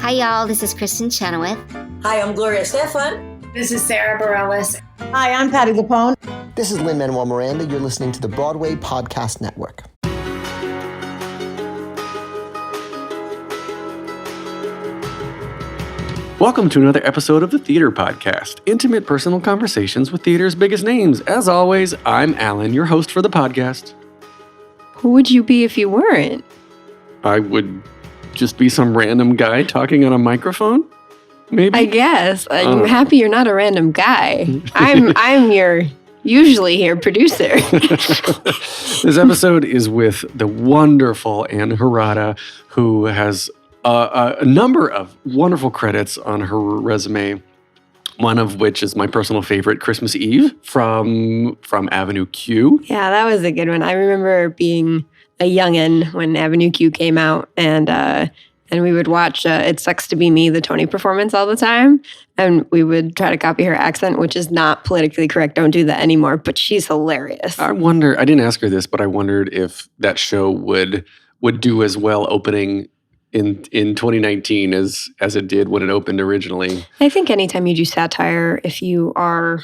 Hi, y'all. This is Kristen Chenoweth. Hi, I'm Gloria Stefan. This is Sarah Bareilles. Hi, I'm Patty Lapone. This is Lin-Manuel Miranda. You're listening to the Broadway Podcast Network. Welcome to another episode of the Theater Podcast, intimate personal conversations with theater's biggest names. As always, I'm Alan, your host for the podcast. Who would you be if you weren't? I would just be some random guy talking on a microphone, maybe? I guess. I'm happy you're not a random guy. I'm your usually here producer. This episode is with the wonderful Anne Harada, who has a number of wonderful credits on her resume, one of which is my personal favorite, Christmas Eve from Avenue Q. Yeah, that was a good one. I remember being a youngin' when Avenue Q came out, and we would watch It Sucks to Be Me, the Tony performance all the time, and we would try to copy her accent, which is not politically correct. Don't do that anymore, but she's hilarious. I didn't ask her this, but I wondered if that show would do as well opening in 2019 as it did when it opened originally. I think anytime you do satire, if you are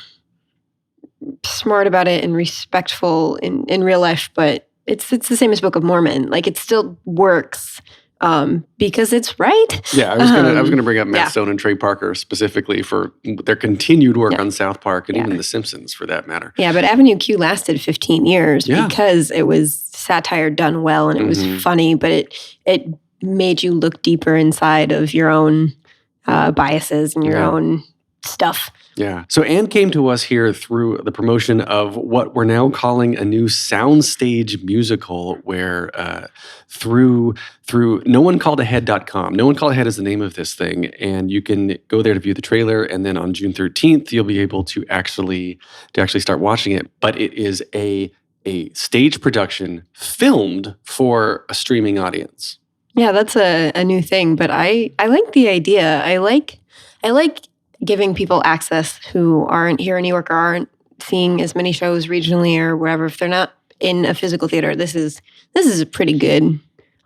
smart about it and respectful in real life, but it's the same as Book of Mormon. Like, it still works because it's right. Yeah, I was gonna bring up Matt Stone and Trey Parker specifically for their continued work on South Park and even The Simpsons for that matter. Yeah, but Avenue Q lasted 15 years because it was satire done well and it was funny, but it made you look deeper inside of your own biases and your own stuff. Yeah. So Anne came to us here through the promotion of what we're now calling a new soundstage musical where through NoOneCalledAhead.com. No One Called Ahead is the name of this thing, and you can go there to view the trailer, and then on June 13th, you'll be able to actually start watching it. But it is a stage production filmed for a streaming audience. Yeah, that's a new thing, but I like the idea. I like giving people access who aren't here in New York or aren't seeing as many shows regionally or wherever. If they're not in a physical theater, this is a pretty good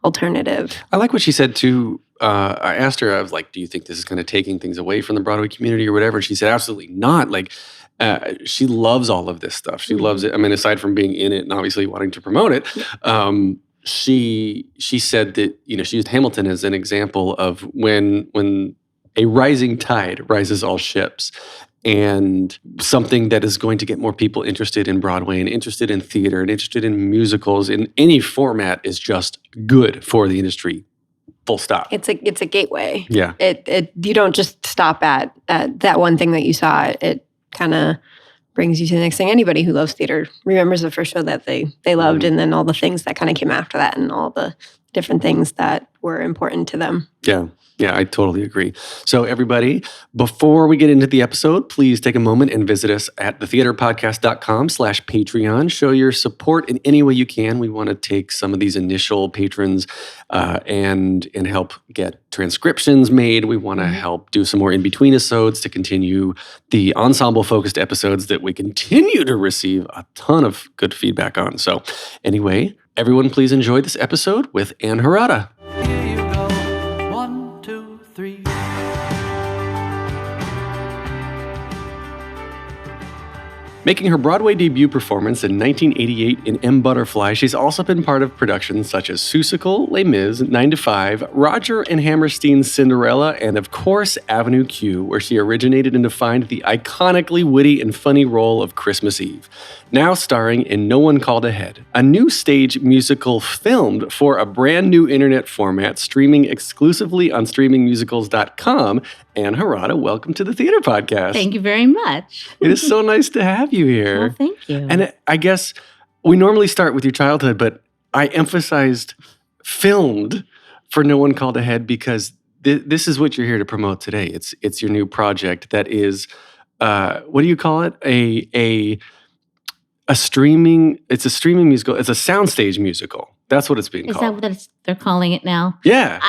alternative. I like what she said too. I asked her, I was like, do you think this is kind of taking things away from the Broadway community or whatever? And she said, absolutely not. Like, she loves all of this stuff. She loves it. I mean, aside from being in it and obviously wanting to promote it, she said that, she used Hamilton as an example of when a rising tide rises all ships, and something that is going to get more people interested in Broadway and interested in theater and interested in musicals in any format is just good for the industry. Full stop. It's a gateway. Yeah. You don't just stop at that one thing that you saw. It kind of brings you to the next thing. Anybody who loves theater remembers the first show that they loved, and then all the things that kind of came after that and all the different things that were important to them. Yeah, I totally agree. So everybody, before we get into the episode, please take a moment and visit us at thetheaterpodcast.com/Patreon. Show your support in any way you can. We want to take some of these initial patrons and help get transcriptions made. We want to help do some more in-between episodes to continue the ensemble-focused episodes that we continue to receive a ton of good feedback on. So anyway, everyone please enjoy this episode with Anne Harada. Making her Broadway debut performance in 1988 in M. Butterfly, she's also been part of productions such as Seussical, Les Mis, 9 to 5, Rodgers and Hammerstein's Cinderella, and of course Avenue Q, where she originated and defined the iconically witty and funny role of Christmas Eve. Now starring in No One Called Ahead, a new stage musical filmed for a brand new internet format streaming exclusively on streamingmusicals.com. Anne Harada, welcome to the Theater Podcast. Thank you very much. It is so nice to have you here. Well, thank you. And I guess we normally start with your childhood, but I emphasized filmed for No One Called Ahead because this is what you're here to promote today. It's your new project that is, what do you call it? It's a streaming musical. It's a soundstage musical. That's what it's being called. Is that what they're calling it now? Yeah.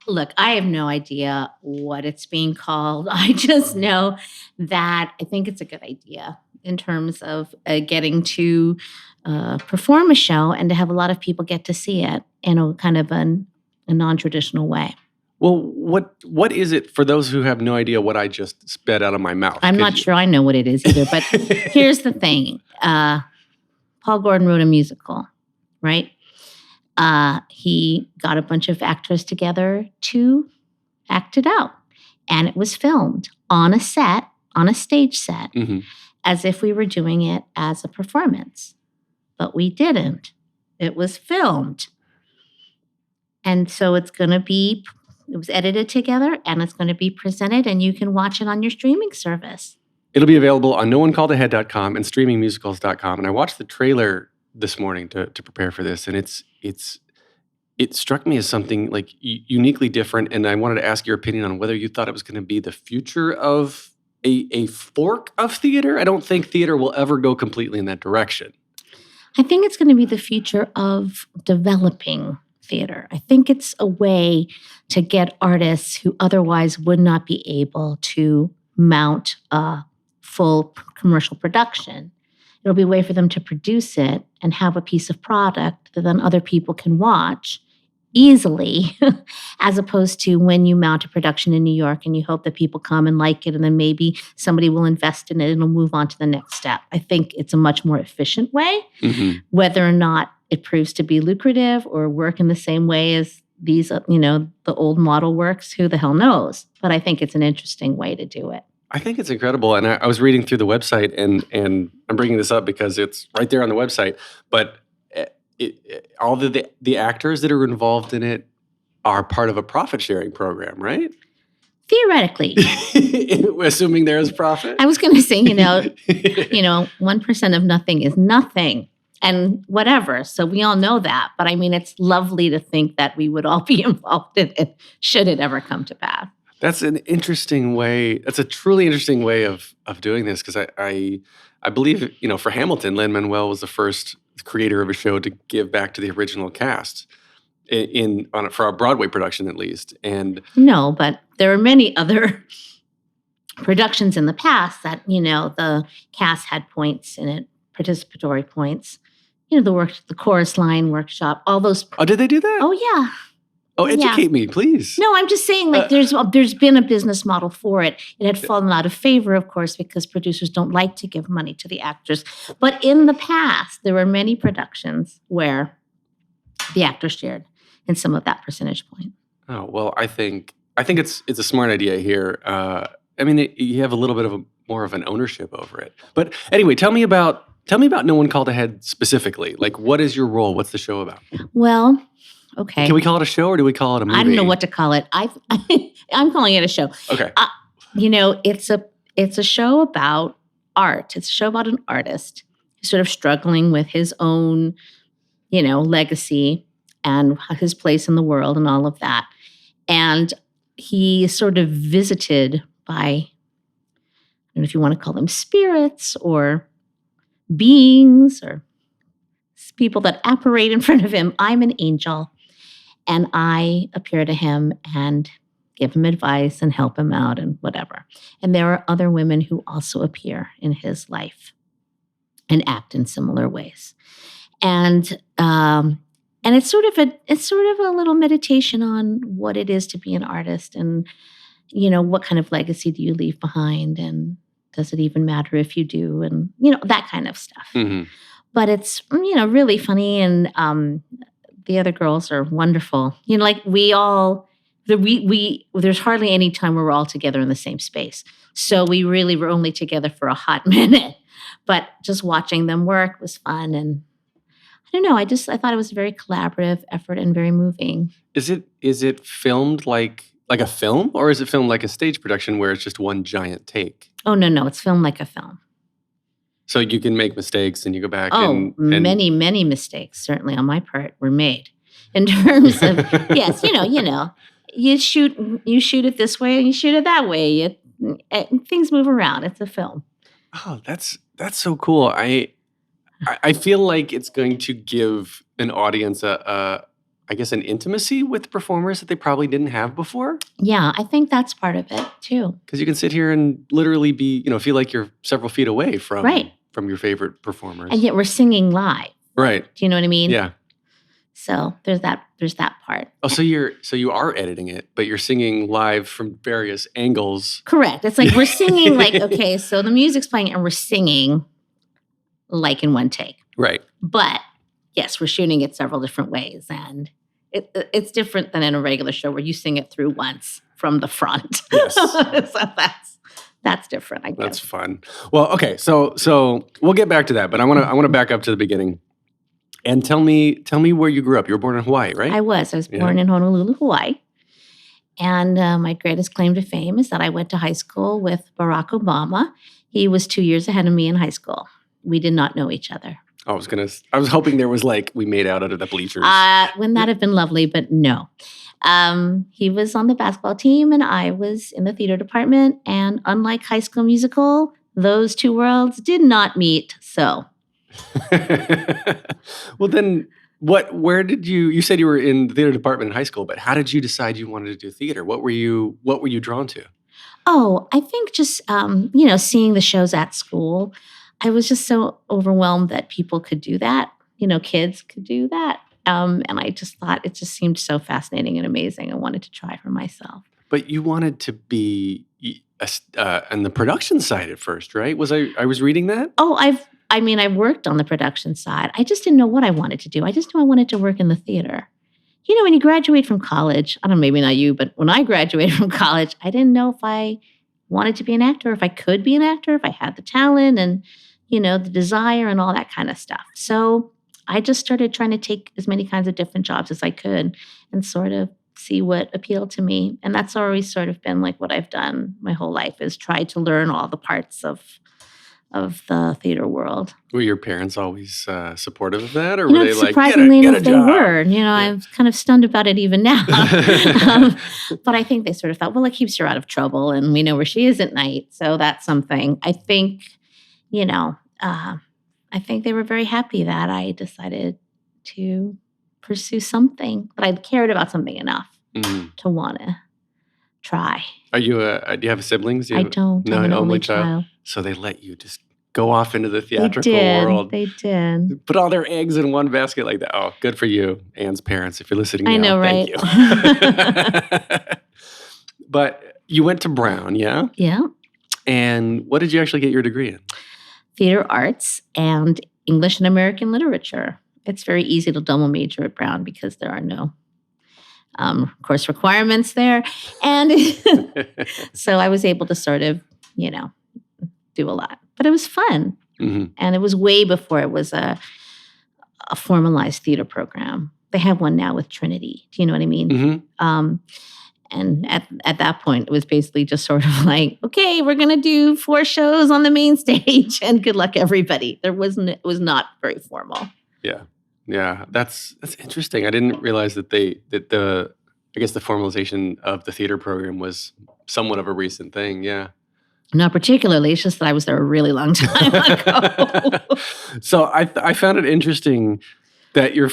Look, I have no idea what it's being called. I just know that I think it's a good idea in terms of getting to perform a show and to have a lot of people get to see it in a kind of a non-traditional way. Well, what is it for those who have no idea what I just sped out of my mouth? I'm not sure I know what it is either, but here's the thing. Paul Gordon wrote a musical, right? He got a bunch of actors together to act it out. And it was filmed on a stage set, as if we were doing it as a performance. But we didn't. It was filmed. And so it was edited together and it's going to be presented and you can watch it on your streaming service. It'll be available on noonecalledahead.com and streamingmusicals.com. And I watched the trailer this morning to prepare for this, and it struck me as something like uniquely different. And I wanted to ask your opinion on whether you thought it was going to be the future of a fork of theater. I don't think theater will ever go completely in that direction. I think it's going to be the future of developing theater. I think it's a way to get artists who otherwise would not be able to mount a full commercial production. It'll be a way for them to produce it and have a piece of product that then other people can watch easily, as opposed to when you mount a production in New York and you hope that people come and like it and then maybe somebody will invest in it and it'll move on to the next step. I think it's a much more efficient way. Whether or not it proves to be lucrative or work in the same way as these, the old model works, who the hell knows? But I think it's an interesting way to do it. I think it's incredible. And I was reading through the website, and I'm bringing this up because it's right there on the website. But all the actors that are involved in it are part of a profit-sharing program, right? Theoretically. Assuming there is profit? I was going to say, 1% of nothing is nothing. And whatever. So we all know that. But I mean, it's lovely to think that we would all be involved in it should it ever come to pass. That's an interesting way. That's a truly interesting way of doing this, because I believe, for Hamilton, Lin-Manuel was the first creator of a show to give back to the original cast for a Broadway production, at least. And no, but there are many other productions in the past that, the cast had points in it, participatory points. The chorus line workshop, all those. Oh, did they do that? Oh, yeah. Oh, educate me, please. No, I'm just saying, there's been a business model for it. It had fallen out of favor, of course, because producers don't like to give money to the actors. But in the past, there were many productions where the actors shared in some of that percentage point. Oh, well, I think it's a smart idea here. You have a little bit of more of an ownership over it. But anyway, tell me about No One Called Ahead specifically. Like, what is your role? What's the show about? Well, okay. Can we call it a show or do we call it a movie? I don't know what to call it. I'm calling it a show. Okay. It's a show about art. It's a show about an artist who's sort of struggling with his own, legacy and his place in the world and all of that. And he is sort of visited by, I don't know if you want to call them spirits or beings or people that apparate in front of him. I'm an angel. And I appear to him and give him advice and help him out and whatever. And there are other women who also appear in his life and act in similar ways. And it's sort of a little meditation on what it is to be an artist, and what kind of legacy do you leave behind, and does it even matter if you do, and that kind of stuff. Mm-hmm. But it's really funny, and the other girls are wonderful. There's hardly any time where we're all together in the same space. So we really were only together for a hot minute. But just watching them work was fun. And I don't know, I thought it was a very collaborative effort and very moving. Is it filmed like a film, or is it filmed like a stage production where it's just one giant take? Oh, no, it's filmed like a film. So you can make mistakes and you go back and many, many mistakes, certainly on my part, were made. In terms of, yes, you shoot it this way and you shoot it that way. Things move around. It's a film. Oh, that's so cool. I feel like it's going to give an audience an intimacy with performers that they probably didn't have before. Yeah, I think that's part of it too. Because you can sit here and literally be, feel like you're several feet away from right. from your favorite performers. And yet we're singing live. Right. Do you know what I mean? Yeah. So there's that part. Oh, so you are editing it, but you're singing live from various angles. Correct. It's like we're singing like, okay, so the music's playing and we're singing like in one take. Right. But yes, we're shooting it several different ways. And it's different than in a regular show where you sing it through once from the front. Yes. So that's different, I guess. That's fun. Well, okay, so we'll get back to that, but I want to back up to the beginning and tell me where you grew up. You were born in Hawaii, right? I was born in Honolulu, Hawaii. And my greatest claim to fame is that I went to high school with Barack Obama. He was 2 years ahead of me in high school. We did not know each other. I was hoping there was like we made out under the bleachers. Wouldn't that have been lovely? But no. He was on the basketball team and I was in the theater department. And unlike High School Musical, those two worlds did not meet. So. Well, then where did you said you were in the theater department in high school, but how did you decide you wanted to do theater? What were you drawn to? Oh, I think just, seeing the shows at school, I was just so overwhelmed that people could do that. Kids could do that. And I just thought it just seemed so fascinating and amazing. I wanted to try for myself. But you wanted to be on the production side at first, right? I was reading that? Oh, I worked on the production side. I just didn't know what I wanted to do. I just knew I wanted to work in the theater. When you graduate from college, I don't know, maybe not you, but when I graduated from college, I didn't know if I wanted to be an actor, if I could be an actor, if I had the talent and, the desire and all that kind of stuff. So I just started trying to take as many kinds of different jobs as I could and sort of see what appealed to me. And that's always sort of been like what I've done my whole life is try to learn all the parts of the theater world. Were your parents always supportive of that? Or were they like, surprisingly get a enough, they job? were. I'm kind of stunned about it even now. But I think they sort of thought, well, it keeps her out of trouble and we know where she is at night. So that's something. I think, I think they were very happy that I decided to pursue something, that I cared about something enough to want to try. Do you have siblings? I don't. No, I'm an only child. So they let you just go off into the theatrical world. They did. Put all their eggs in one basket like that. Oh, good for you, Anne's parents. If you're listening, I know, thank right? you. But you went to Brown, yeah? Yeah. And what did you actually get your degree in? Theater arts and English and American literature. It's very easy to double major at Brown because there are no course requirements there. And so I was able to sort of, do a lot. But it was fun. Mm-hmm. And it was way before it was a formalized theater program. They have one now with Trinity. Do you know what I mean? Mm-hmm. And at that point, it was basically just sort of like, okay, we're going to do 4 shows on the main stage and good luck, everybody. It was not very formal. Yeah. Yeah. That's interesting. I didn't realize that the formalization of the theater program was somewhat of a recent thing. Yeah. Not particularly. It's just that I was there a really long time ago. So I found it interesting that your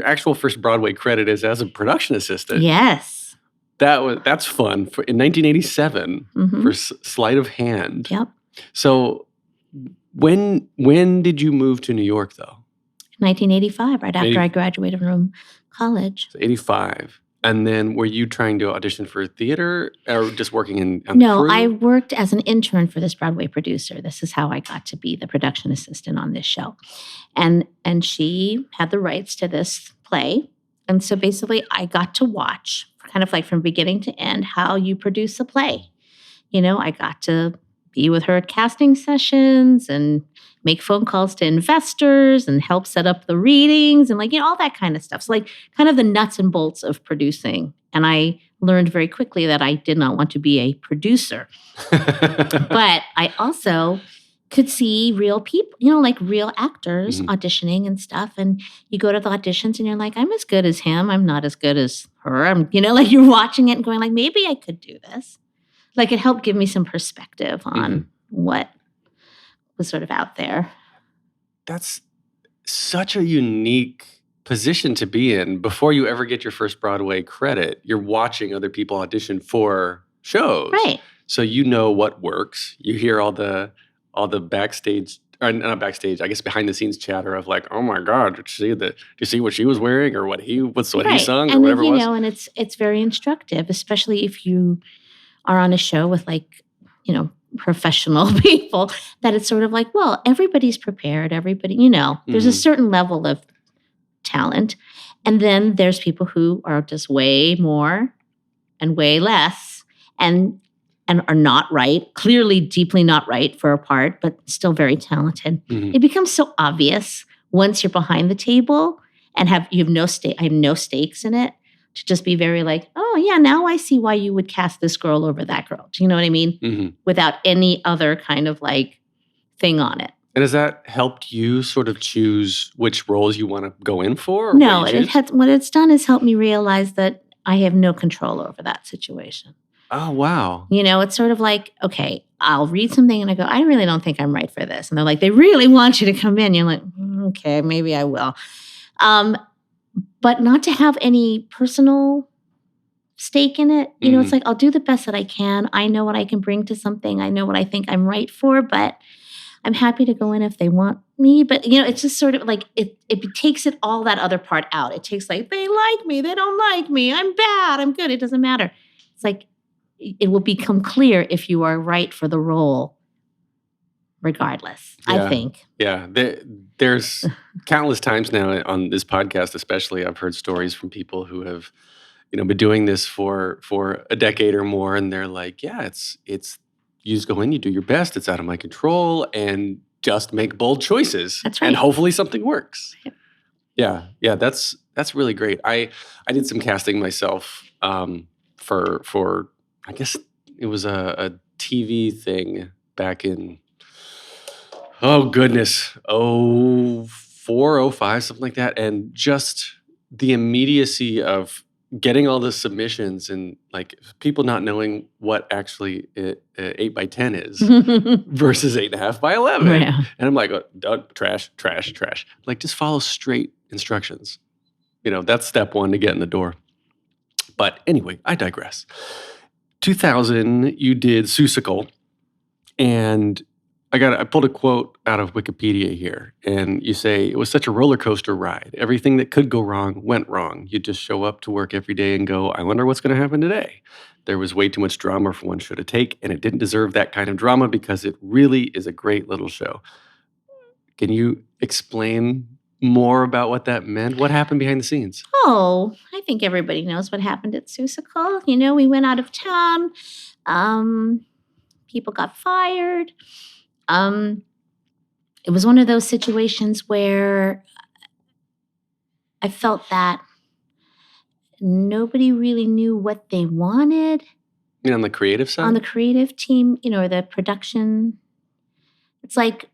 actual first Broadway credit is as a production assistant. Yes. That's fun. In 1987 for Sleight of Hand. Yep. So when did you move to New York though? 1985, right after I graduated from college. So 85. And then were you trying to audition for theater or just working on the No, crew? I worked as an intern for this Broadway producer. This is how I got to be the production assistant on this show. And she had the rights to this play. And so basically I got to watch kind of like from beginning to end how you produce a play. I got to be with her at casting sessions and make phone calls to investors and help set up the readings and all that kind of stuff. So kind of the nuts and bolts of producing. And I learned very quickly that I did not want to be a producer. But I also could see real people, real actors auditioning and stuff. And you go to the auditions and you're like, I'm as good as him. I'm not as good as her. You're watching it and going maybe I could do this. It helped give me some perspective on what was sort of out there. That's such a unique position to be in. Before you ever get your first Broadway credit, you're watching other people audition for shows. Right. So what works. You hear all the backstage or not backstage, I guess behind the scenes chatter of like, oh my God, did you see what she was wearing or what he sung or and whatever it was? and it's very instructive, especially if you are on a show with like, professional people, that it's sort of like, well, everybody's prepared. Everybody, there's a certain level of talent. And then there's people who are just way more and way less and are not right, clearly deeply not right for a part, but still very talented. It becomes so obvious once you're behind the table and you have no stake. I have no stakes in it, to just be very like, oh yeah, now I see why you would cast this girl over that girl. Do you know what I mean? Without any other kind of like thing on it. And has that helped you sort of choose which roles you want to go in for? Or No, what it's done is helped me realize that I have no control over that situation. Oh, wow. It's sort of like, okay, I'll read something and I go, I really don't think I'm right for this. And they're like, they really want you to come in. You're like, okay, maybe I will. But not to have any personal stake in it. It's like, I'll do the best that I can. I know what I can bring to something. I know what I think I'm right for, but I'm happy to go in if they want me. But, it's just sort of like, it takes it all that other part out. It takes like, they like me, they don't like me, I'm bad, I'm good. It doesn't matter. It's like, it will become clear if you are right for the role regardless, I think. Yeah. There's countless times now on this podcast, especially, I've heard stories from people who have, been doing this for a decade or more. And they're like, yeah, it's you just go in, you do your best. It's out of my control and just make bold choices. That's right. And hopefully something works. Yeah. That's really great. I did some casting myself for I guess it was a TV thing back in, oh goodness, 04, 05, something like that. And just the immediacy of getting all the submissions and like people not knowing what actually 8 by 10 is versus 8.5 by 11. Yeah. And I'm like, trash. Like, just follow straight instructions. That's step one to get in the door. But anyway, I digress. 2000, you did Seussical, and I pulled a quote out of Wikipedia here, and you say, it was such a roller coaster ride. Everything that could go wrong went wrong. You just show up to work every day and go, I wonder what's going to happen today. There was way too much drama for one show to take, and it didn't deserve that kind of drama because it really is a great little show. Can you explain more about what that meant? What happened behind the scenes? Oh, I think everybody knows what happened at Seussical. We went out of town. People got fired. It was one of those situations where I felt that nobody really knew what they wanted. On the creative side? On the creative team, or the production. It's like,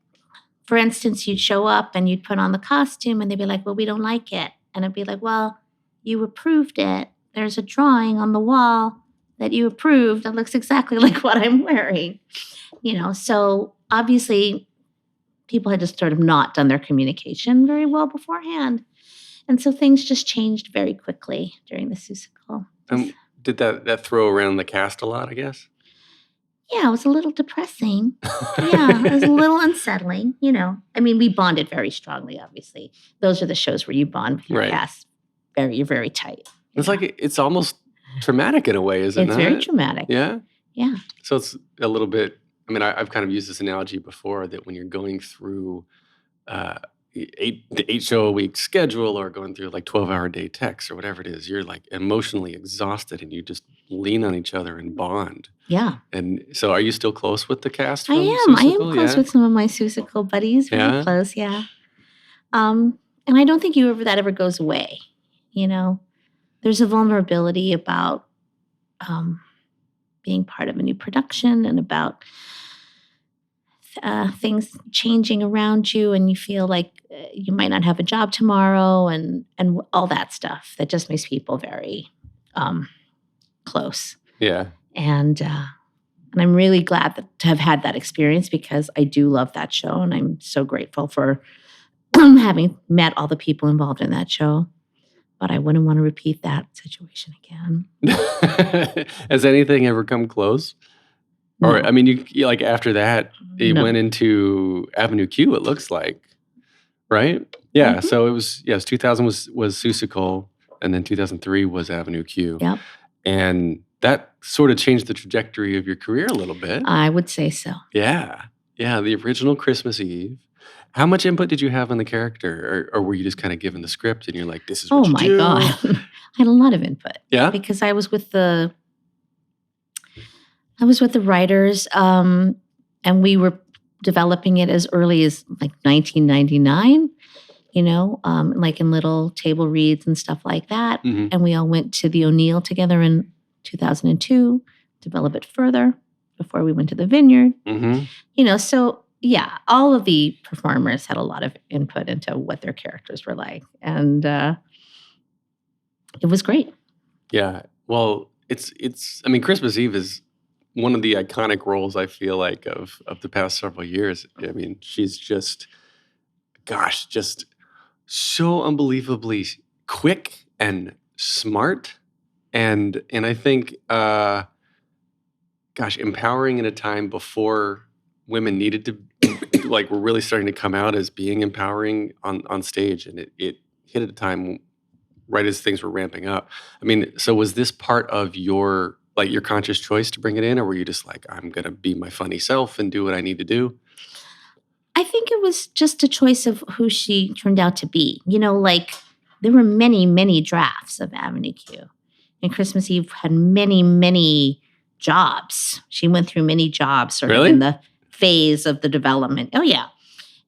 for instance, you'd show up and you'd put on the costume and they'd be like, well, we don't like it. And I'd be like, well, you approved it. There's a drawing on the wall that you approved that looks exactly like what I'm wearing. So obviously people had just sort of not done their communication very well beforehand. And so things just changed very quickly during the Seussical. Did that throw around the cast a lot, I guess? Yeah, it was a little depressing. Yeah, it was a little unsettling, I mean, we bonded very strongly, obviously. Those are the shows where you bond with your cast. You're very tight. It's like, it's almost traumatic in a way, is it not? It's very traumatic. Yeah? Yeah. So it's a little bit, I mean, I've kind of used this analogy before that when you're going through the 8-show-a-week schedule or going through like 12-hour day texts or whatever it is, you're like emotionally exhausted and you just lean on each other and bond. Yeah. And so are you still close with the cast? I am close with some of my Seussical buddies. Very close, yeah. And I don't think that ever goes away. There's a vulnerability about being part of a new production and about things changing around you, and you feel like you might not have a job tomorrow, and all that stuff that just makes people very close. Yeah. And I'm really glad to have had that experience because I do love that show, and I'm so grateful for having met all the people involved in that show. But I wouldn't want to repeat that situation again. Has anything ever come close? Or, No. I mean, like after that, it No. went into Avenue Q, it looks like, right? Yeah. Mhm. So it was, yes, 2000 was Seussical, and then 2003 was Avenue Q. Yep. And that sort of changed the trajectory of your career a little bit. I would say so. Yeah. Yeah. The original Christmas Eve. How much input did you have on the character? Or were you just kind of given the script and you're like, this is what Oh you my do? God. I had a lot of input. Yeah? Because I was with the writers, and we were developing it as early as like 1999, like in little table reads and stuff like that. Mhm. And we all went to the O'Neill together in 2002, develop it further before we went to the Vineyard. Mhm. So yeah, all of the performers had a lot of input into what their characters were like. And it was great. Yeah. Well, I mean, Christmas Eve is one of the iconic roles, I feel like, of the past several years. I mean, she's just so unbelievably quick and smart, and I think empowering in a time before women needed to like, we're really starting to come out as being empowering on stage, and it hit at a time right as things were ramping up. I mean, so was this part of your conscious choice to bring it in, or were you just like, I'm gonna be my funny self and do what I need to do? I think it was just a choice of who she turned out to be. Like there were many, many drafts of Avenue Q. And Christmas Eve had many, many jobs. She went through many jobs sort Really? of in the phase of the development. Oh, yeah.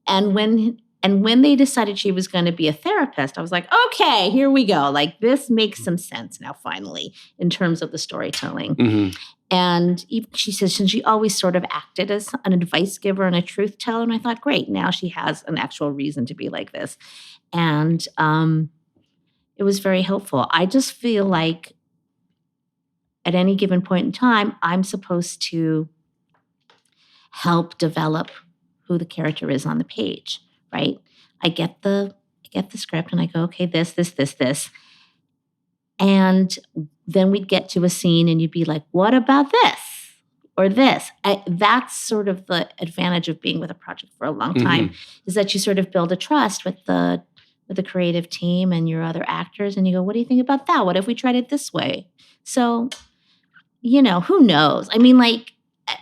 And when they decided she was going to be a therapist, I was like, okay, here we go. Like this makes some sense now, finally, in terms of the storytelling. Mhm. And she says, and she always sort of acted as an advice giver and a truth teller. And I thought, great, now she has an actual reason to be like this. And it was very helpful. I just feel like at any given point in time, I'm supposed to help develop who the character is on the page, right? I get the script and I go, okay, this. And then we'd get to a scene and you'd be like, what about this or this? That's sort of the advantage of being with a project for a long time, is that you sort of build a trust with the creative team and your other actors. And you go, what do you think about that? What if we tried it this way? So, who knows? I mean, like,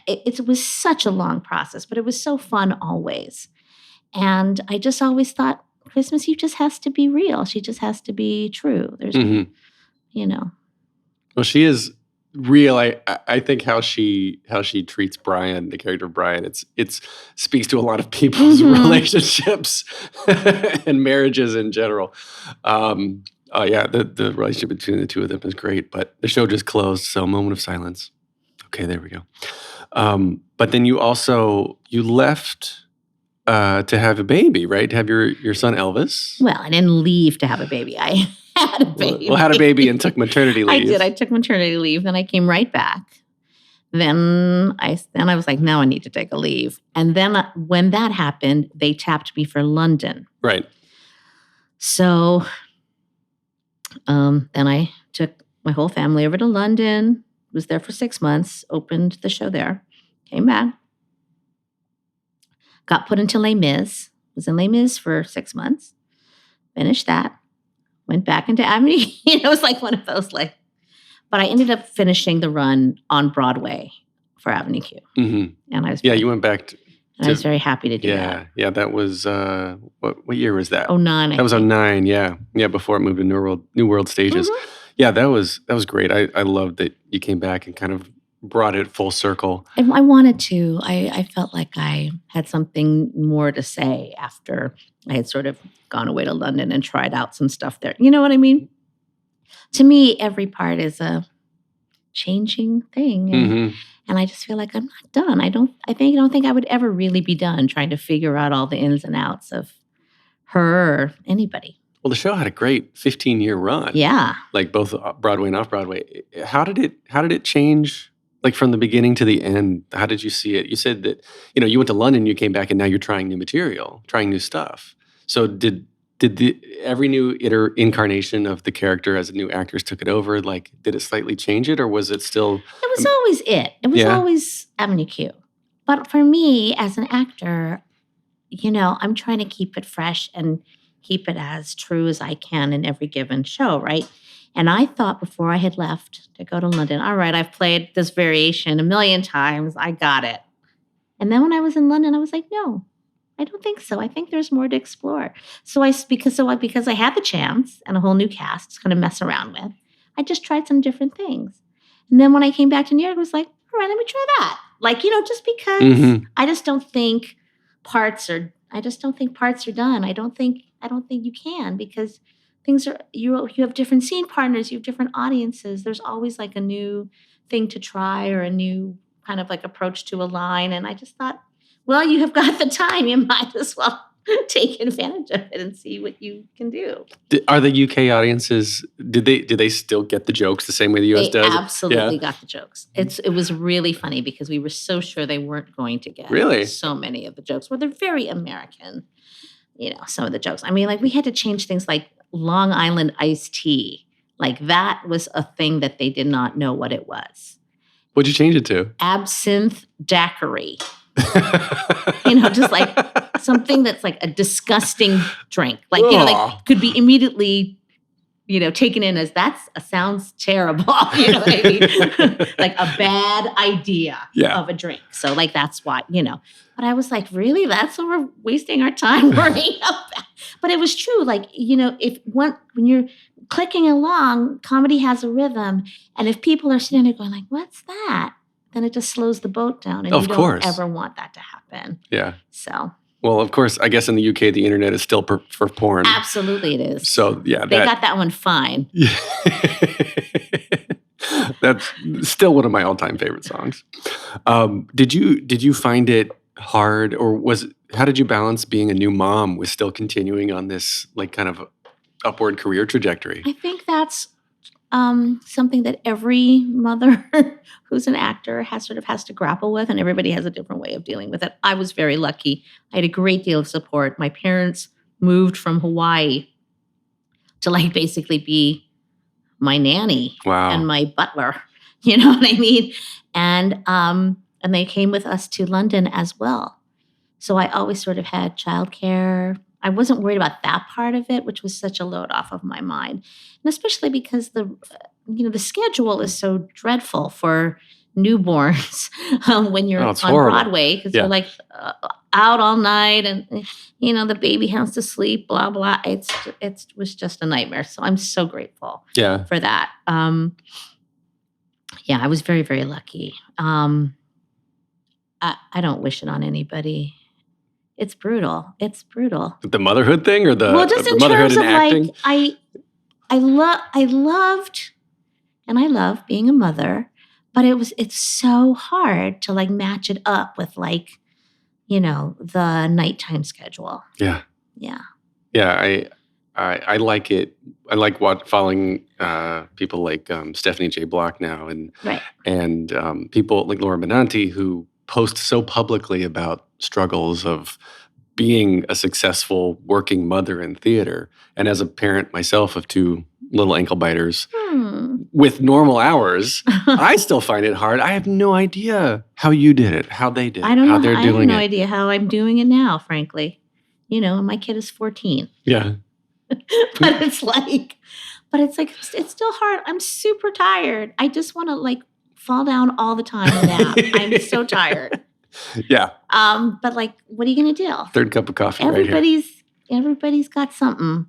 it was such a long process, but it was so fun always. And I just always thought Christmas Eve just has to be real. She just has to be true. There's, Well, she is real. I think how she treats Brian, the character of Brian, it speaks to a lot of people's relationships and marriages in general. Yeah, the relationship between the two of them is great. But the show just closed, so moment of silence. Okay, there we go. But then you left to have a baby, right? To have your son Elvis. Well, I didn't leave to have a baby. I had a baby. Well, had a baby and took maternity leave. I did. I took maternity leave. Then I came right back. Then I was like, now I need to take a leave. And then when that happened, they tapped me for London. Right. So then I took my whole family over to London, was there for 6 months, opened the show there, came back, got put into Les Mis, was in Les Mis for 6 months, finished that, went back into Avenue. It was like one of those but I ended up finishing the run on Broadway for Avenue Q. Mm-hmm. And I was you went back I was very happy to do that. Yeah, that was what year was that? 09. That was 09, yeah. Yeah, before it moved to New World Stages. Mm-hmm. Yeah, that was great. I loved that you came back and kind of brought it full circle. And I wanted to. I felt like I had something more to say after I had sort of gone away to London and tried out some stuff there. You know what I mean? To me, every part is a changing thing. And I just feel like I'm not done. I don't think I would ever really be done trying to figure out all the ins and outs of her or anybody. Well, the show had a great 15-year run. Yeah. Like both Broadway and off-Broadway. How did it change, like from the beginning to the end? How did you see it? You said that, you went to London, you came back, and now you're trying new material, trying new stuff. So did did every new incarnation of the character as new actors took it over, like, did it slightly change it, or was it still? It was always it. It was Yeah. always Avenue Q. But for me, as an actor, I'm trying to keep it fresh and keep it as true as I can in every given show, right? And I thought before I had left to go to London, all right, I've played this variation a million times. I got it. And then when I was in London, I was like, no, I don't think so. I think there's more to explore. Because I had the chance and a whole new cast to kind of mess around with, I just tried some different things. And then when I came back to New York, I was like, all right, let me try that. Just because I just don't think parts are done. I don't think you can, because things are, you have different scene partners, you have different audiences. There's always like a new thing to try or a new kind of like approach to a line. And I just thought, well, you have got the time. You might as well take advantage of it and see what you can do. Are the UK audiences, did they still get the jokes the same way the US They does? absolutely got the jokes. It was really funny because we were so sure they weren't going to get Really? so many of the jokes. Well, they're very American, some of the jokes. I mean, like, we had to change things like Long Island iced tea. Like, that was a thing that they did not know what it was. What'd you change it to? Absinthe daiquiri. Just like something that's like a disgusting drink. Like, could be immediately, taken in as sounds terrible. You know what I mean? Like a bad idea of a drink. So like, that's why, but I was like, really? That's what we're wasting our time worrying about. But it was true. Like, when you're clicking along, comedy has a rhythm. And if people are sitting there going like, what's that? Then it just slows the boat down, and you don't ever want that to happen. Yeah. So. Well, of course, I guess in the UK, the internet is still for porn. Absolutely it is. So, yeah. They got that one fine. Yeah. That's still one of my all-time favorite songs. Did you find it hard, or how did you balance being a new mom with still continuing on this like kind of upward career trajectory? I think that's something that every mother who's an actor has to grapple with, and everybody has a different way of dealing with it. I was very lucky. I had a great deal of support. My parents moved from Hawaii to like basically be my nanny and my butler. You know what I mean? And they came with us to London as well. So I always sort of had childcare. I wasn't worried about that part of it, which was such a load off of my mind. And especially because the schedule is so dreadful for newborns when you're on horrible. Broadway, because you're like out all night and, the baby has to sleep, blah, blah. It was just a nightmare. So I'm so grateful for that. I was very, very lucky. I don't wish it on anybody. It's brutal. The motherhood thing, or just the in motherhood terms and of acting? like, I loved, and I love being a mother, but it's so hard to like match it up with like, the nighttime schedule. Yeah. Yeah. Yeah. I like it. I like following people like Stephanie J. Block now, and people like Laura Benanti who post so publicly about struggles of being a successful working mother in theater. And as a parent myself of two little ankle biters with normal hours, I still find it hard. I have no idea how you did it, how they did it, how they're doing it. I have no idea how I'm doing it now, frankly. My kid is 14. Yeah. But it's like, it's still hard. I'm super tired. I just want to like fall down all the time and nap. I'm so tired. Yeah. But like, what are you going to do? Third cup of coffee right here. Everybody's got something,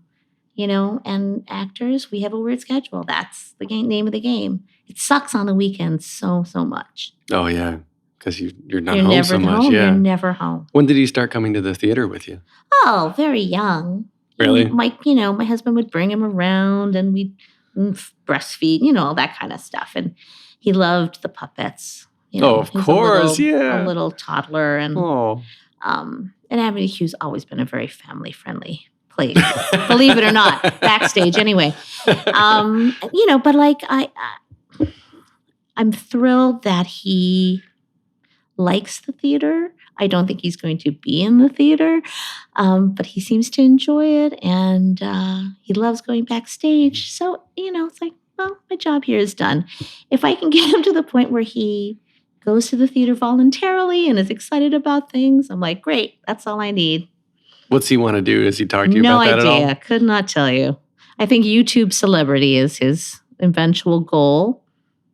and actors, we have a weird schedule. That's the name of the game. It sucks on the weekends so much. Oh, yeah. Because you're not home so much. Home. Yeah. You're never home. When did he start coming to the theater with you? Oh, very young. Really? My husband would bring him around and we'd breastfeed, all that kind of stuff. And he loved the puppets. Of course, a little toddler. And Avenue Q's always been a very family-friendly place, believe it or not, backstage anyway. But like I'm thrilled that he likes the theater. I don't think he's going to be in the theater, but he seems to enjoy it, and he loves going backstage. So, it's like, well, my job here is done. If I can get him to the point where he goes to the theater voluntarily and is excited about things, I'm like, great, that's all I need. What's he want to do? Does he talk to you No about that at all? idea. Could not tell you. I think YouTube celebrity is his eventual goal.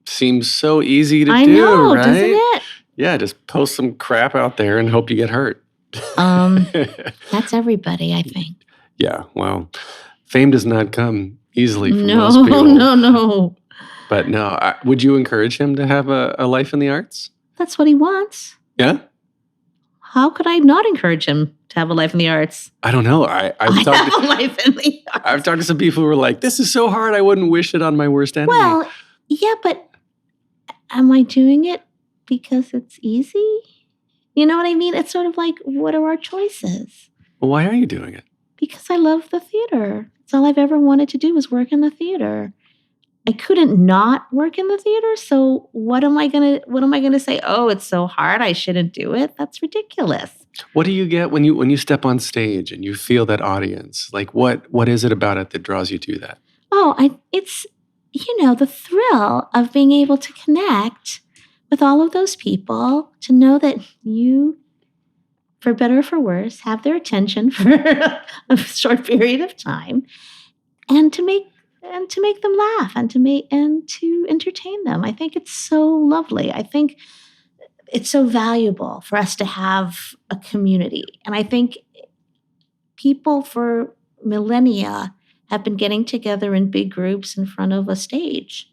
Seems so easy to I do, know, right? doesn't it? Yeah, just post some crap out there and hope you get hurt. That's everybody, I think. Yeah, well, fame does not come easily for No, most people. no. But no, would you encourage him to have a life in the arts? That's what he wants. Yeah? How could I not encourage him to have a life in the arts? I don't know. I've talked have a life in the arts. I've talked to some people who were like, this is so hard, I wouldn't wish it on my worst enemy. Well, yeah, but am I doing it because it's easy? You know what I mean? It's sort of like, what are our choices? Well, why are you doing it? Because I love the theater. It's all I've ever wanted to do was work in the theater. I couldn't not work in the theater, so what am I gonna say? Oh, it's so hard, I shouldn't do it. That's ridiculous. What do you get when you step on stage and you feel that audience? Like what is it about it that draws you to that? Oh, it's the thrill of being able to connect with all of those people, to know that you, for better or for worse, have their attention for a short period of time, and to make them laugh, and to entertain them. I think it's so lovely. I think it's so valuable for us to have a community. And I think people for millennia have been getting together in big groups in front of a stage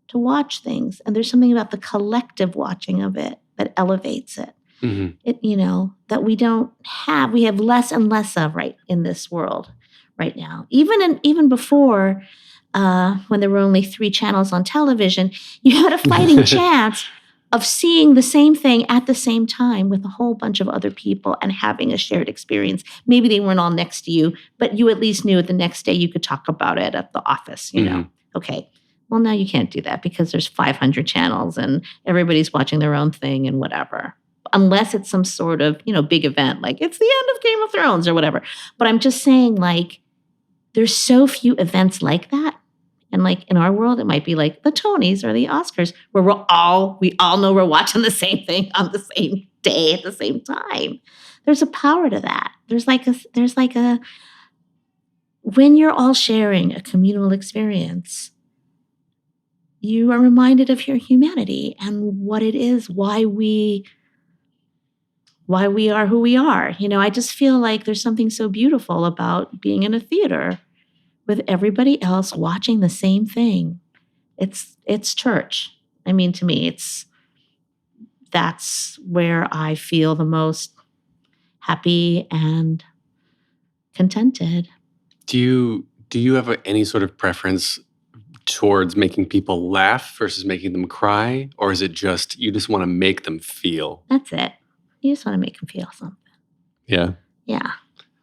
to watch things. And there's something about the collective watching of it that elevates it. Mm-hmm. That we have less and less of right in this world right now. Even before, when there were only 3 channels on television, you had a fighting chance of seeing the same thing at the same time with a whole bunch of other people and having a shared experience. Maybe they weren't all next to you, but you at least knew the next day you could talk about it at the office, Okay. Well, now you can't do that because there's 500 channels and everybody's watching their own thing and whatever. Unless it's some sort of, big event, like it's the end of Game of Thrones or whatever. But I'm just saying, like, there's so few events like that. And like in our world, it might be like the Tonys or the Oscars, where we all know we're watching the same thing on the same day at the same time. There's a power to that. There's like a when you're all sharing a communal experience, you are reminded of your humanity and what it is, why we are who we are. I just feel like there's something so beautiful about being in a theater with everybody else watching the same thing. It's church. I mean, to me, that's where I feel the most happy and contented. Do you have any sort of preference towards making people laugh versus making them cry? Or is it just, you just want to make them feel? That's it. You just want to make them feel something. Yeah. Yeah.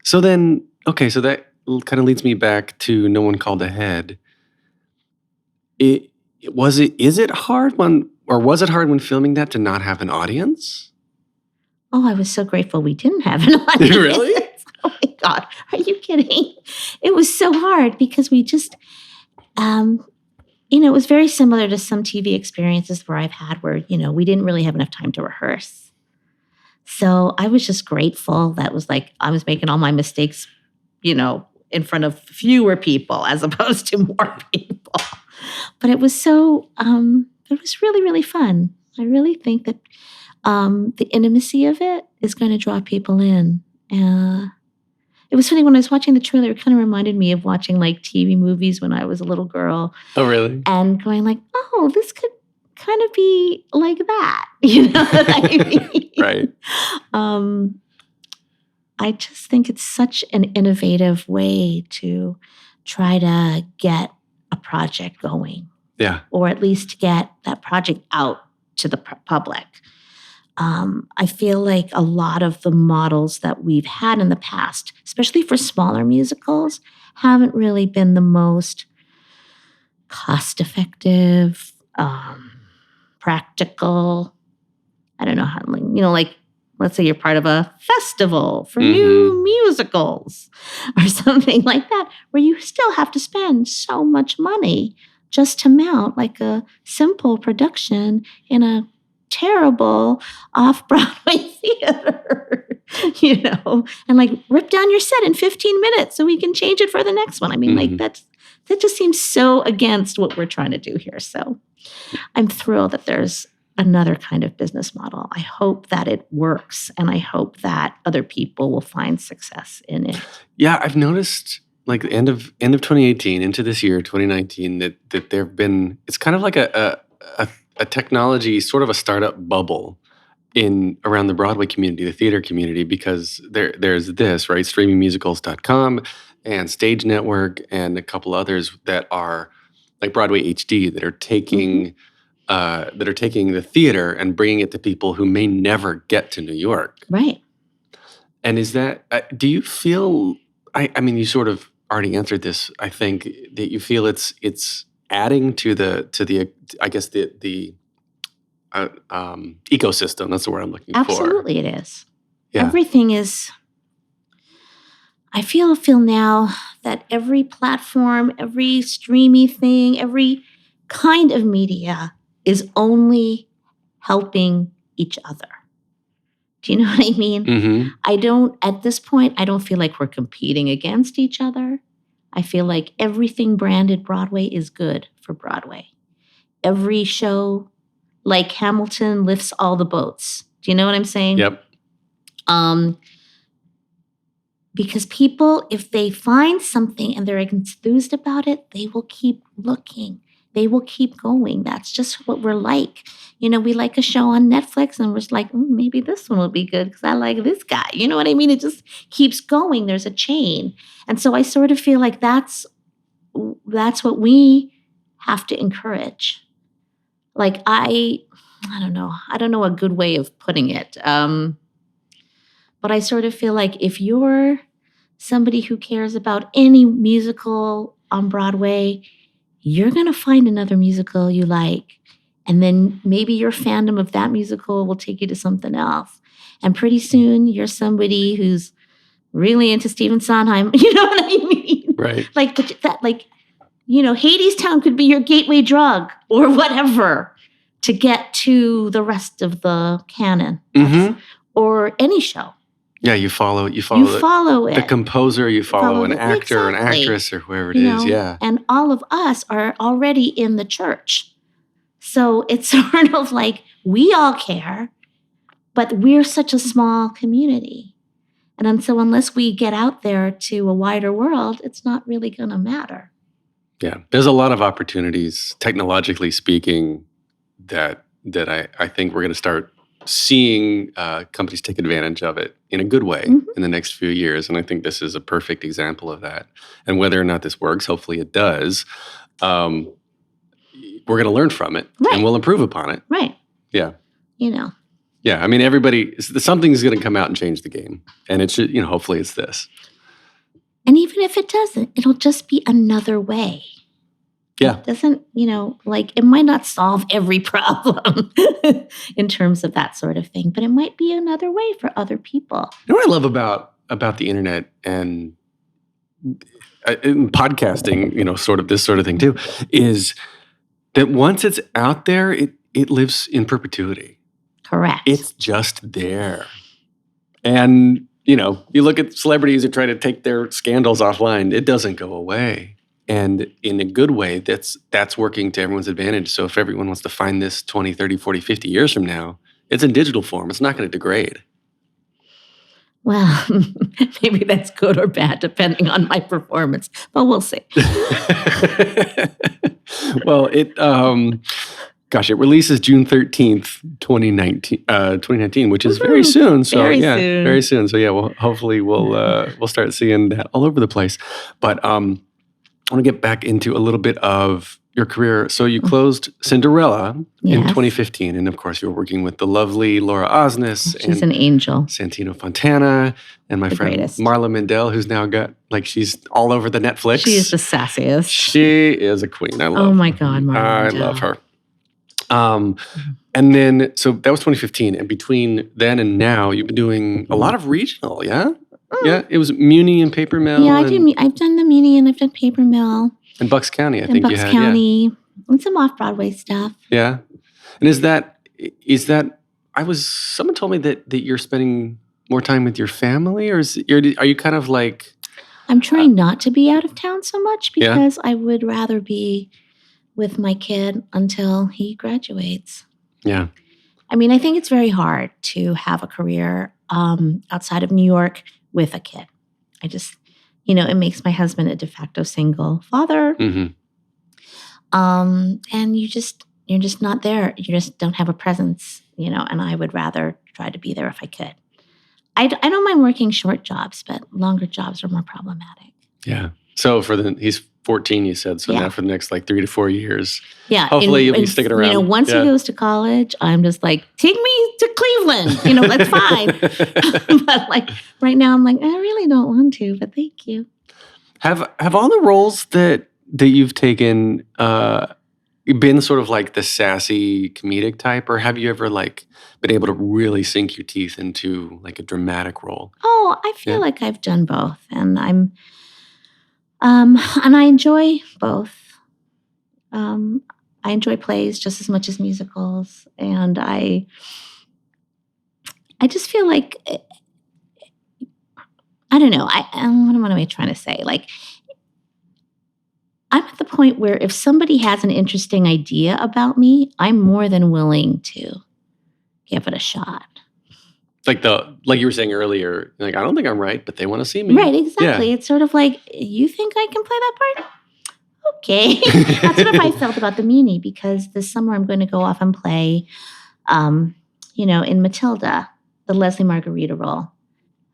So then, okay, so that kind of leads me back to No One Called Ahead. Was it hard when filming that to not have an audience? Oh, I was so grateful we didn't have an audience. Really? Oh my God. Are you kidding? It was so hard because we just, it was very similar to some TV experiences where I've had where, we didn't really have enough time to rehearse. So I was just grateful that was like, I was making all my mistakes, in front of fewer people as opposed to more people. But it was it was really, really fun. I really think that the intimacy of it is going to draw people in. It was funny when I was watching the trailer, it kind of reminded me of watching like TV movies when I was a little girl. Oh, really? And going like, oh, this could kind of be like that. You know what I mean? Right. I just think it's such an innovative way to try to get a project going. Yeah. Or at least get that project out to the public. I feel like a lot of the models that we've had in the past, especially for smaller musicals, haven't really been the most cost-effective, practical. I don't know how, like let's say you're part of a festival for new musicals or something like that, where you still have to spend so much money just to mount like a simple production in a terrible off-Broadway theater, and like rip down your set in 15 minutes so we can change it for the next one. I mean, like that just seems so against what we're trying to do here. So I'm thrilled that there's another kind of business model. I hope that it works, and I hope that other people will find success in it. Yeah, I've noticed like end of 2018 into this year, 2019, that there've been, it's kind of like a technology, sort of a startup bubble around the Broadway community, the theater community, because there's this, right? Streamingmusicals.com and Stage Network and a couple others that are like Broadway HD that are taking the theater and bringing it to people who may never get to New York. Right. And is that, do you feel, I mean, you sort of already answered this, I think, that you feel it's adding to the I guess the ecosystem. That's the word I'm looking for. Absolutely it is. Yeah. Everything is, I feel now that every platform, every streamy thing, every kind of media is only helping each other. Do you know what I mean? Mm-hmm. At this point, I don't feel like we're competing against each other. I feel like everything branded Broadway is good for Broadway. Every show, like Hamilton, lifts all the boats. Do you know what I'm saying? Yep. Because people, if they find something and they're enthused about it, they will keep looking. They will keep going. That's just what we're like. We like a show on Netflix and we're just like, maybe this one will be good because I like this guy. You know what I mean? It just keeps going. There's a chain. And so I sort of feel like that's what we have to encourage. Like I don't know. I don't know a good way of putting it. But I sort of feel like if you're somebody who cares about any musical on Broadway, you're going to find another musical you like. And then maybe your fandom of that musical will take you to something else. And pretty soon you're somebody who's really into Stephen Sondheim. You know what I mean? Right. Like that, Hadestown could be your gateway drug or whatever to get to the rest of the canon or any show. Yeah, you follow it. The composer, you follow an actor, an actress, or whoever it is. Yeah. And all of us are already in the church. So it's sort of like we all care, but we're such a small community. And so unless we get out there to a wider world, it's not really going to matter. Yeah. There's a lot of opportunities, technologically speaking, that I think we're going to start seeing companies take advantage of it in a good way in the next few years. And I think this is a perfect example of that. And whether or not this works, hopefully it does, we're going to learn from it and we'll improve upon it. Right. Yeah. Yeah, I mean, something's going to come out and change the game. And it should, hopefully it's this. And even if it doesn't, it'll just be another way. Yeah. It doesn't, it might not solve every problem in terms of that sort of thing, but it might be another way for other people. You know what I love about the internet and podcasting, sort of this sort of thing too, is that once it's out there, it lives in perpetuity. Correct. It's just there. And, you look at celebrities who try to take their scandals offline, it doesn't go away. And in a good way, that's working to everyone's advantage. So if everyone wants to find this 20, 30, 40, 50 years from now, it's in digital form. It's not going to degrade. Well, maybe that's good or bad, depending on my performance. But we'll see. Well, it releases June 13th, 2019, which is very soon. So very soon. So well, hopefully we'll start seeing that all over the place. But I want to get back into a little bit of your career. So you closed Cinderella in 2015. And of course, you were working with the lovely Laura Osnes. She's an angel. Santino Fontana. And my friend greatest. Marla Mendel, who's now got, she's all over the Netflix. She is the sassiest. She is a queen. I love her. Oh my God, Marla I Mendel. love her. And then, so that was 2015. And between then and now, you've been doing a lot of regional, yeah? Yeah, it was Muni and Paper Mill. Yeah, I've done the Muni and I've done Paper Mill. And Bucks County, I And think you Bucks had. County. And some off-Broadway stuff. Yeah. And is that, someone told me that you're spending more time with your family, or are you kind of like. I'm trying not to be out of town so much because I would rather be with my kid until he graduates. Yeah. I mean, I think it's very hard to have a career outside of New York with a kid. I just, it makes my husband a de facto single father. Mm-hmm. And you're just not there. You just don't have a presence, and I would rather try to be there if I could. I don't mind working short jobs, but longer jobs are more problematic. Yeah. So he's 14, you said. So now for the next 3 to 4 years. Yeah. Hopefully you'll be sticking around. Once he goes to college, I'm just like, take me to Cleveland. That's fine. But right now I'm like, I really don't want to, but thank you. Have all the roles that you've taken been sort of like the sassy comedic type, or have you ever been able to really sink your teeth into a dramatic role? Oh, I feel like I've done both, and and I enjoy both. I enjoy plays just as much as musicals, and I just feel like I don't know. What am I trying to say? I'm at the point where if somebody has an interesting idea about me, I'm more than willing to give it a shot. Like you were saying earlier, I don't think I'm right, but they want to see me. Right, exactly. Yeah. It's sort of like, you think I can play that part? Okay. That's what I felt about the Muni, because this summer I'm going to go off and play, in Matilda, the Leslie Margarita role,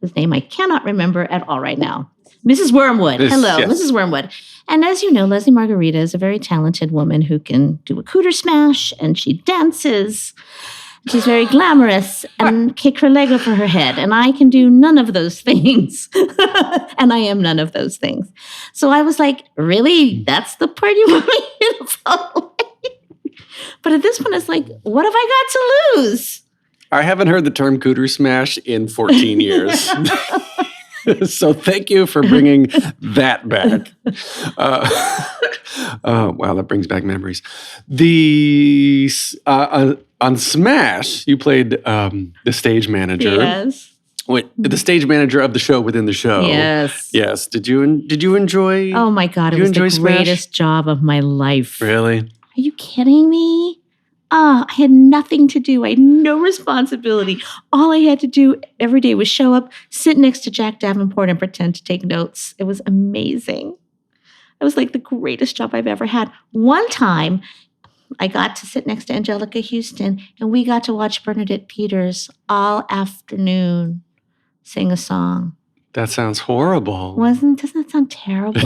whose name I cannot remember at all right now. Mrs. Wormwood. Hello, yes. Mrs. Wormwood. And as you know, Leslie Margarita is a very talented woman who can do a cooter smash, and she dances. She's very glamorous and kick her leg over her head. And I can do none of those things. And I am none of those things. So I was like, really? That's the part you want me to follow? But at this point, it's like, what have I got to lose? I haven't heard the term cooter smash in 14 years. So thank you for bringing that back. Oh, wow, that brings back memories. On Smash, you played the stage manager. Yes. The stage manager of the show within the show. Yes. Yes. Did you enjoy? Oh my God, it was the greatest job of my life. Really? Are you kidding me? I had nothing to do. I had no responsibility. All I had to do every day was show up, sit next to Jack Davenport, and pretend to take notes. It was amazing. It was like the greatest job I've ever had. One time, I got to sit next to Angelica Houston, and we got to watch Bernadette Peters all afternoon sing a song. That sounds horrible. Doesn't that sound terrible?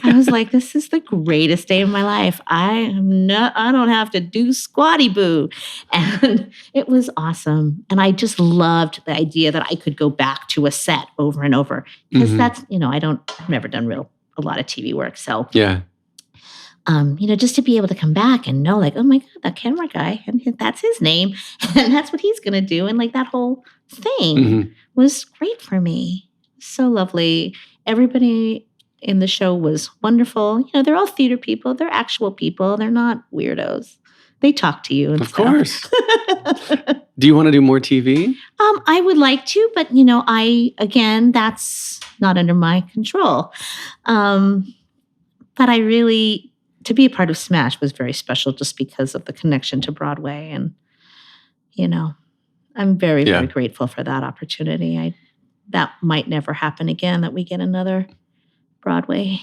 I was like, this is the greatest day of my life. I don't have to do squatty boo. And it was awesome. And I just loved the idea that I could go back to a set over and over. Because that's, I've never done a lot of TV work. So yeah. Just to be able to come back and know, oh my God, that camera guy, and that's his name, and that's what he's going to do. And that whole thing was great for me. So lovely. Everybody in the show was wonderful. They're all theater people. They're actual people. They're not weirdos. They talk to you and stuff. Of course. Do you want to do more TV? I would like to, but, that's not under my control. But I really... To be a part of Smash was very special just because of the connection to Broadway. And, I'm very, very grateful for that opportunity. That might never happen again, that we get another Broadway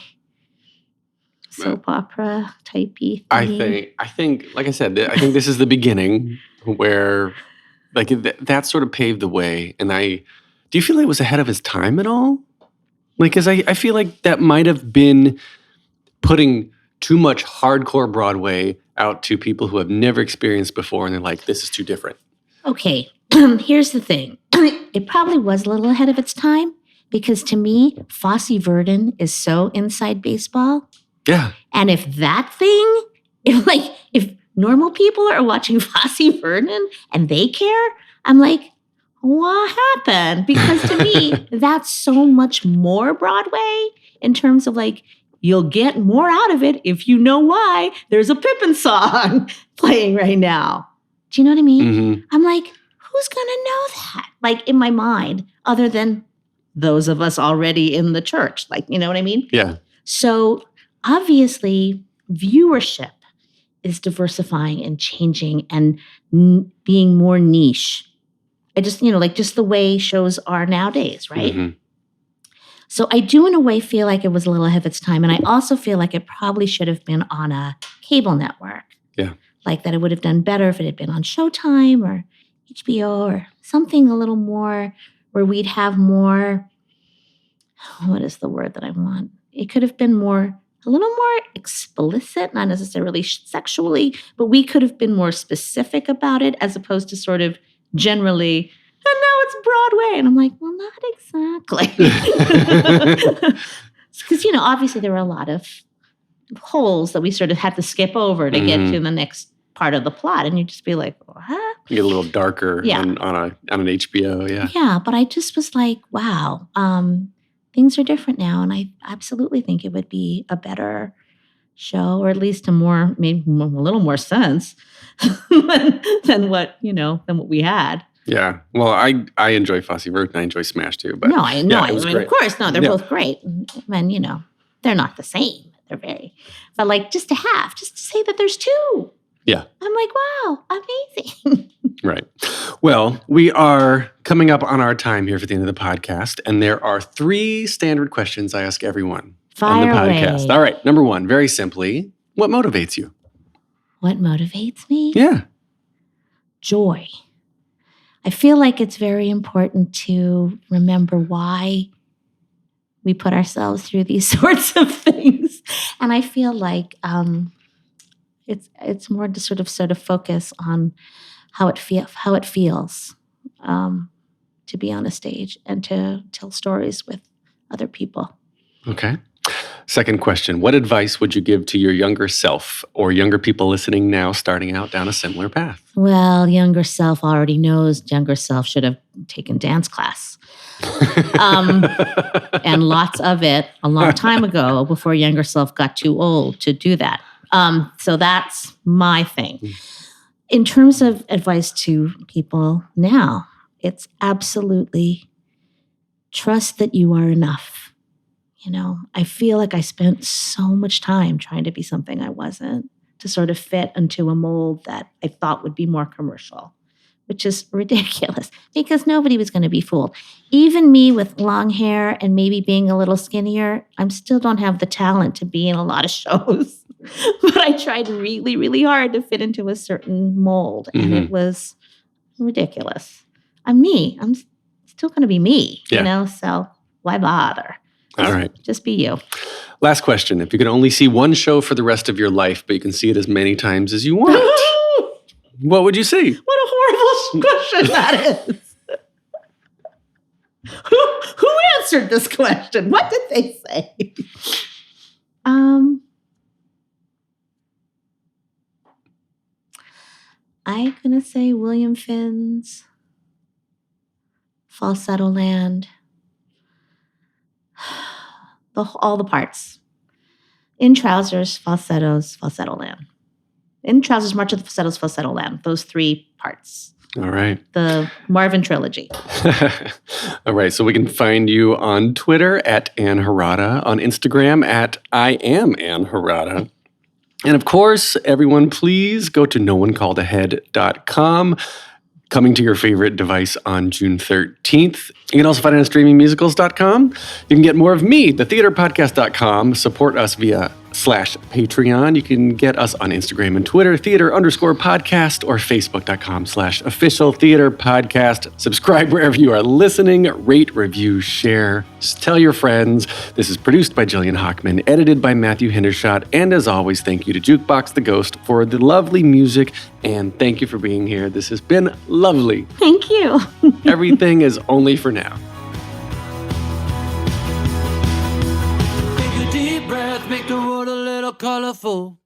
soap opera typey thing. I think, like I said, I think this is the beginning where that sort of paved the way. And do you feel like it was ahead of his time at all? Because I feel like that might have been putting too much hardcore Broadway out to people who have never experienced before, and they're like, this is too different. Okay, here's the thing. It probably was a little ahead of its time, because to me, Fosse Verdon is so inside baseball. Yeah. And if that thing, if normal people are watching Fosse Verdon and they care. I'm like, what happened? Because to me, that's so much more Broadway in terms of like, you'll get more out of it if you know why there's a Pippin song playing right now. Do you know what I mean? Mm-hmm. I'm like, who's going to know that? Like in my mind, other than those of us already in the church. Like, you know what I mean? Yeah. So obviously, viewership is diversifying and changing and being more niche. I just, like just the way shows are nowadays, right? Mm-hmm. So I do in a way feel like it was a little ahead of its time. And I also feel like it probably should have been on a cable network. Yeah. Like that it would have done better if it had been on Showtime or HBO or something a little more where we'd have more, what is the word that I want? It could have been a little more explicit, not necessarily sexually, but we could have been more specific about it as opposed to sort of generally, and now it's Broadway. And I'm like, well, not exactly. Because, obviously there were a lot of holes that we sort of had to skip over to get to the next part of the plot. And you'd just be like, what? You get a little darker on an HBO, yeah. Yeah, but I just was like, wow, things are different now. And I absolutely think it would be a better show, or at least maybe a little more sense than what we had. Yeah. Well, I enjoy Fosse Verdon. I enjoy Smash too. But no, I know. it was great. Of course, no, they're both great. And, they're not the same. But like just to say that there's two. Yeah. I'm like, wow, amazing. Right. Well, we are coming up on our time here for the end of the podcast, and there are 3 standard questions I ask everyone on the podcast. Away. All right. Number 1, very simply, what motivates you? What motivates me? Yeah. Joy. I feel like it's very important to remember why we put ourselves through these sorts of things. And I feel like it's more to sort of focus on how it feels to be on a stage and to tell stories with other people. Okay. Second question, what advice would you give to your younger self or younger people listening now starting out down a similar path? Well, younger self already knows younger self should have taken dance class. And lots of it a long time ago before younger self got too old to do that. So that's my thing. In terms of advice to people now, it's absolutely trust that you are enough. I feel like I spent so much time trying to be something I wasn't, to sort of fit into a mold that I thought would be more commercial, which is ridiculous because nobody was going to be fooled. Even me with long hair and maybe being a little skinnier, I still don't have the talent to be in a lot of shows. But I tried really, really hard to fit into a certain mold, and it was ridiculous. I'm me. I'm still going to be me, so why bother? All right. Just be you. Last question. If you could only see one show for the rest of your life, but you can see it as many times as you want, what would you see? What a horrible question that is. Who answered this question? What did they say? I'm going to say William Finn's Falsetto Land. All the parts. In Trousers, Falsettos, Falsetto Land. In Trousers, March of the Falsettos, Falsetto Land. Those 3 parts. All right. The Marvin trilogy. All right. So we can find you on Twitter at Ann Harada, on Instagram at I am Ann Harada. And of course, everyone, please go to nonecalledahead.com. Coming to your favorite device on June 13th. You can also find it at streamingmusicals.com. You can get more of me, thetheaterpodcast.com. Support us via /Patreon. You can get us on Instagram and Twitter, theater_podcast, or facebook.com/official theater podcast. Subscribe wherever you are listening, rate, review, share, just tell your friends. This is produced by Jillian Hockman, edited by Matthew Hendershot, and as always, thank you to Jukebox the Ghost for the lovely music, and thank you for being here. This has been lovely. Thank you. Everything is only for now. Take a deep breath, make the world a little colorful.